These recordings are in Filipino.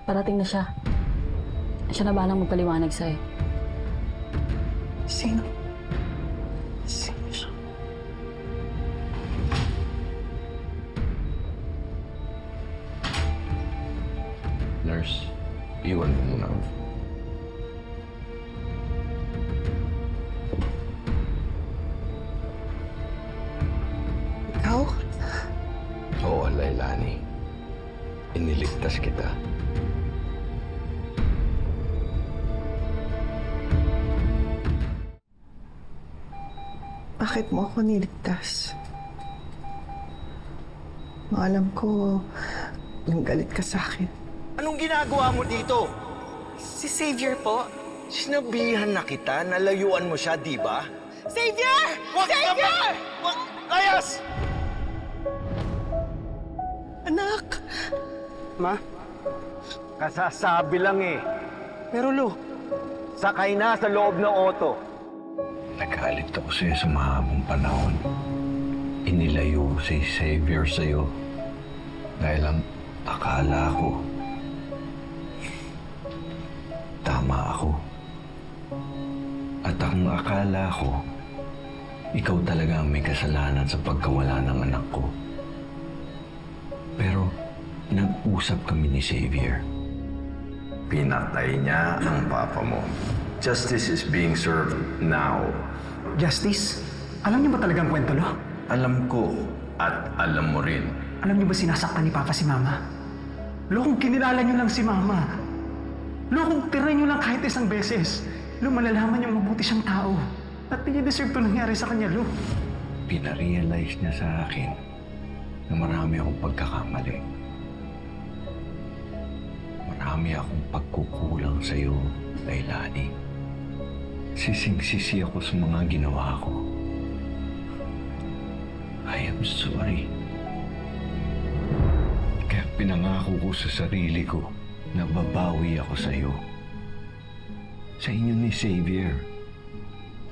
Parating na siya. Siya na balang magpaliwanag sa'yo. Sino? Sino siya? Nurse, iwan mo muna ako. Ikaw? Oo, Lailani. Iniligtas kita. Bakit mo ako niligtas? Alam ko, nang galit ka sa akin. Anong ginagawa mo dito? Si Xavier po. Sinabihan na kita na layuan mo siya, di ba? Xavier! Wag Xavier! Wag! Layas! Anak! Ma, kasasabi lang eh. Pero Lu, sakay na sa loob ng auto. Nagalit ako sa'yo sa mahabang panahon. Inilayo si Xavier sa'yo. Dahil ang akala ko, tama ako. At ang akala ko, ikaw talaga ang may kasalanan sa pagkawala ng anak ko. Pero nag-usap kami ni Xavier. Pinatay niya ang papa mo. Justice is being served now. Justice? Alam niyo ba talagang kwento, Lo? Alam ko at alam mo rin. Alam niyo ba sinasaktan ni Papa si Mama? Lo, kung kinilala niyo lang si Mama. Lo, kung tira niyo lang kahit isang beses. Lo, malalaman niyo mabuti siyang tao. At hindi deserve to nangyari sa kanya, Lo. Pinarealize niya sa akin na marami akong pagkakamali. Marami akong pagkukulang sa'yo, Lailani. Sising-sisi ako sa mga ginawa ko. I am sorry. Kaya pinangako ko sa sarili ko na babawi ako sa'yo. Sa inyo ni Xavier,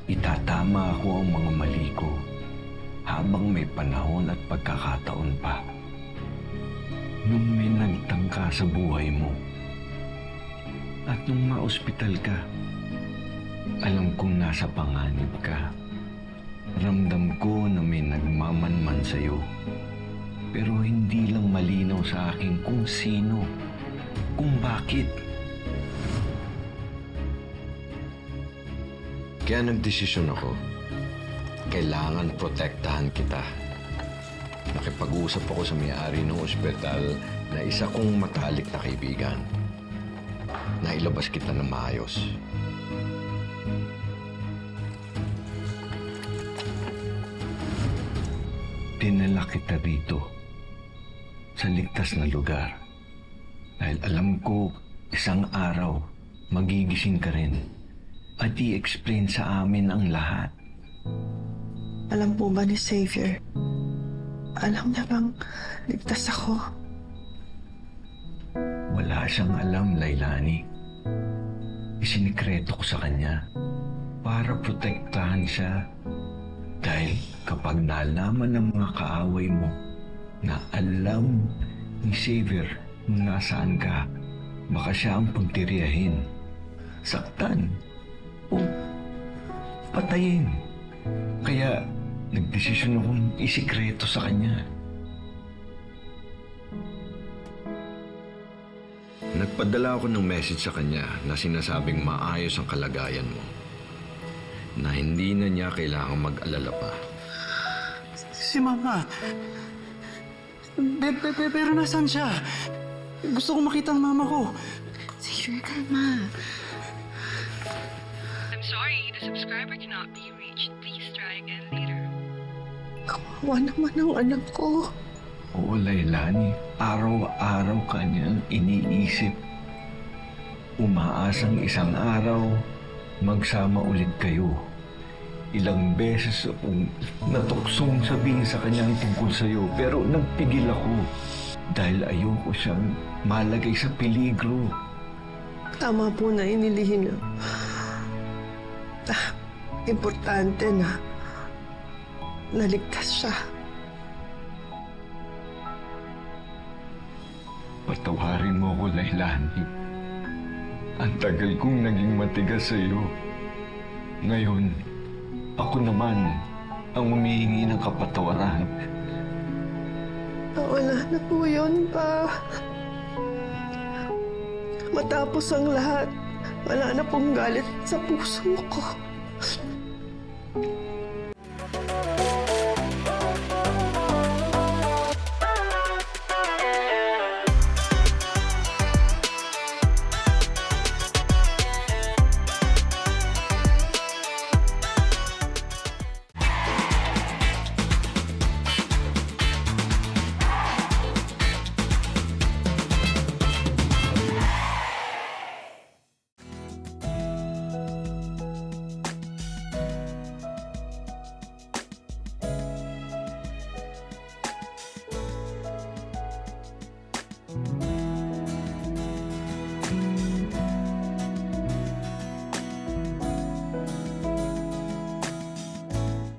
itatama ako ang mga mali ko habang may panahon at pagkakataon pa. Nung may nagtangka sa buhay mo at nung ma-ospital ka, alam kong nasa panganib ka. Ramdam ko na may nagmamanman sa'yo. Pero hindi lang malinaw sa akin kung sino, kung bakit. Kaya nagdesisyon ako. Kailangan protektahan kita. Nakipag-usap ako sa may-ari ng ospital na isa kong matalik na kaibigan. Nailabas kita ng maayos. Dinala kita rito sa ligtas na lugar dahil alam ko isang araw magigising ka rin at i-explain sa amin ang lahat. Alam po ba ni Xavier? Alam niya bang ligtas ako? Wala siyang alam, Lailani. Isinikreto ko sa kanya para protektahan siya. Dahil kapag nalaman ng mga kaaway mo na alam ni Xavier kung nasaan ka, baka siya ang pagtiriyahin, saktan, o patayin. Kaya nagdesisyon akong isikreto sa kanya. Nagpadala ako ng message sa kanya na sinasabing maayos ang kalagayan mo. Na hindi na niya kailangang mag-alala pa. Si Mama. Pero nasaan siya? Gusto ko makita ang mama ko. Xavier, kalma. I'm sorry, the subscriber cannot be reached. Please try again later. Kawawa naman ang anak ko. Oo, Lailani. Araw-araw ka niyang iniisip. Umaasang isang araw, magsama ulit kayo. Ilang beses akong natuksong sabihin sa kanyang tungkol sa'yo, pero nagpigil ako dahil ayoko siyang malagay sa peligro. Tama po na inilihin na. Importante na naligtas siya. Patawarin mo ko, Lailani. Ang tagal kong naging matigas sa iyo. Ngayon, ako naman ang humihingi ng kapatawaran. Wala na po yun, Pa. Matapos ang lahat, wala na pong galit sa puso ko.